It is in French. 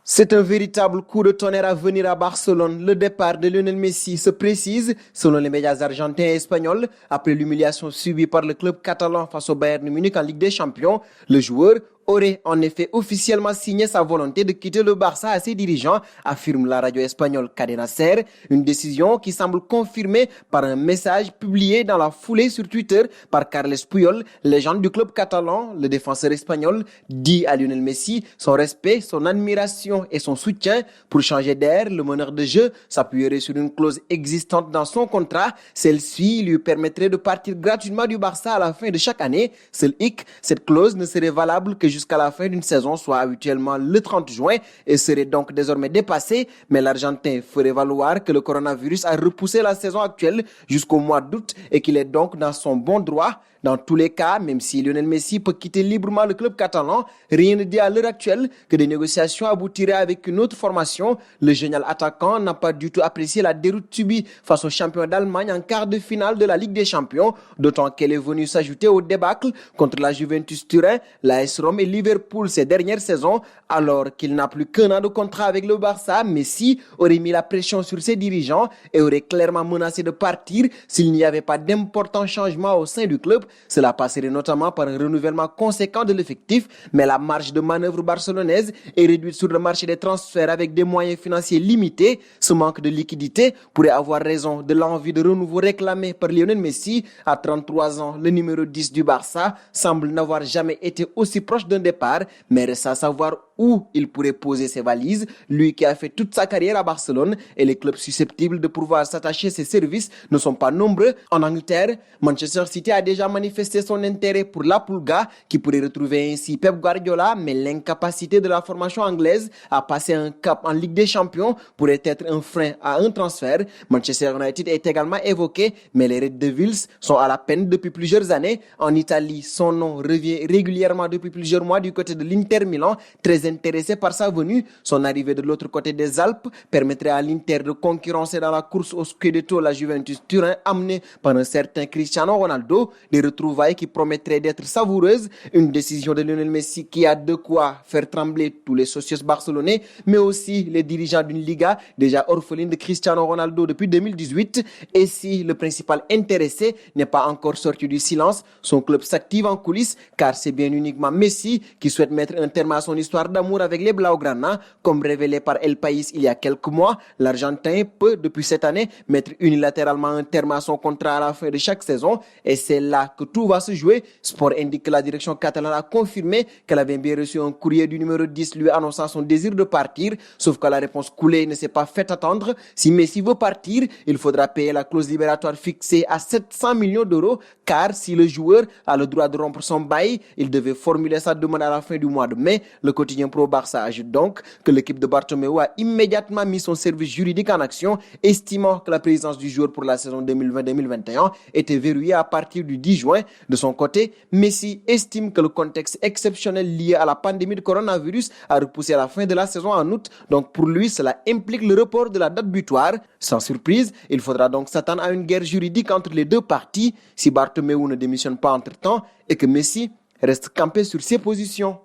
C'est un véritable coup de tonnerre à venir à Barcelone. Le départ de Lionel Messi se précise, selon les médias argentins et espagnols, après l'humiliation subie par le club catalan face au Bayern Munich en Ligue des Champions. Le joueur aurait en effet officiellement signé sa volonté de quitter le Barça à ses dirigeants, affirme la radio espagnole Cadena Ser, une décision qui semble confirmée par un message publié dans la foulée sur Twitter par Carles Puyol, légende du club catalan. Le défenseur espagnol dit à Lionel Messi son respect, son admiration et son soutien. Pour changer d'air, le meneur de jeu s'appuierait sur une clause existante dans son contrat. Celle-ci lui permettrait de partir gratuitement du Barça à la fin de chaque année. Seul hic, cette clause ne serait valable que jusqu'à la fin d'une saison, soit habituellement le 30 juin, et serait donc désormais dépassée. Mais l'Argentin ferait valoir que le coronavirus a repoussé la saison actuelle jusqu'au mois d'août et qu'il est donc dans son bon droit. Dans tous les cas, même si Lionel Messi peut quitter librement le club catalan, rien ne dit à l'heure actuelle que des négociations aboutiraient avec une autre formation. Le génial attaquant n'a pas du tout apprécié la déroute subie face aux champions d'Allemagne en quart de finale de la Ligue des Champions, d'autant qu'elle est venue s'ajouter au débâcle contre la Juventus Turin, la AS Rome et Liverpool ces dernières saisons. Alors qu'il n'a plus qu'un an de contrat avec le Barça, Messi aurait mis la pression sur ses dirigeants et aurait clairement menacé de partir s'il n'y avait pas d'importants changements au sein du club. Cela passerait notamment par un renouvellement conséquent de l'effectif, mais la marge de manœuvre barcelonaise est réduite sur le marché des transferts avec des moyens financiers limités. Ce manque de liquidité pourrait avoir raison de l'envie de renouveau réclamée par Lionel Messi. À 33 ans, le numéro 10 du Barça semble n'avoir jamais été aussi proche d'un départ, mais reste à savoir où il pourrait poser ses valises, lui qui a fait toute sa carrière à Barcelone, et les clubs susceptibles de pouvoir s'attacher à ses services ne sont pas nombreux. En Angleterre, Manchester City a déjà manifesté son intérêt pour la Pulga, qui pourrait retrouver ainsi Pep Guardiola, mais l'incapacité de la formation anglaise à passer un cap en Ligue des Champions pourrait être un frein à un transfert. Manchester United est également évoqué, mais les Red Devils sont à la peine depuis plusieurs années. En Italie, son nom revient régulièrement depuis plusieurs mois du côté de l'Inter Milan, très intéressé par sa venue. Son arrivée de l'autre côté des Alpes permettrait à l'Inter de concurrencer dans la course au Scudetto la Juventus Turin, amenée par un certain Cristiano Ronaldo. Des retrouvailles qui promettraient d'être savoureuses. Une décision de Lionel Messi qui a de quoi faire trembler tous les socios barcelonais, mais aussi les dirigeants d'une Liga déjà orpheline de Cristiano Ronaldo depuis 2018. Et si le principal intéressé n'est pas encore sorti du silence, son club s'active en coulisses, car c'est bien uniquement Messi qui souhaite mettre un terme à son histoire d'amour avec les Blaugrana. Comme révélé par El País il y a quelques mois, l'Argentin peut, depuis cette année, mettre unilatéralement un terme à son contrat à la fin de chaque saison, et c'est là que tout va se jouer. Sport indique que la direction catalane a confirmé qu'elle avait bien reçu un courrier du numéro 10 lui annonçant son désir de partir, sauf que la réponse coulée ne s'est pas fait attendre. Si Messi veut partir, il faudra payer la clause libératoire fixée à 700 millions d'euros, car si le joueur a le droit de rompre son bail, il devait formuler sa demande à la fin du mois de mai. Le quotidien Pro Barça ajoute donc que l'équipe de Bartomeu a immédiatement mis son service juridique en action, estimant que la présence du joueur pour la saison 2020-2021 était verrouillée à partir du 10 juin. De son côté, Messi estime que le contexte exceptionnel lié à la pandémie de coronavirus a repoussé à la fin de la saison en août. Donc pour lui, cela implique le report de la date butoir. Sans surprise, il faudra donc s'attendre à une guerre juridique entre les deux parties si Bartomeu ne démissionne pas entre-temps et que Messi reste campé sur ses positions.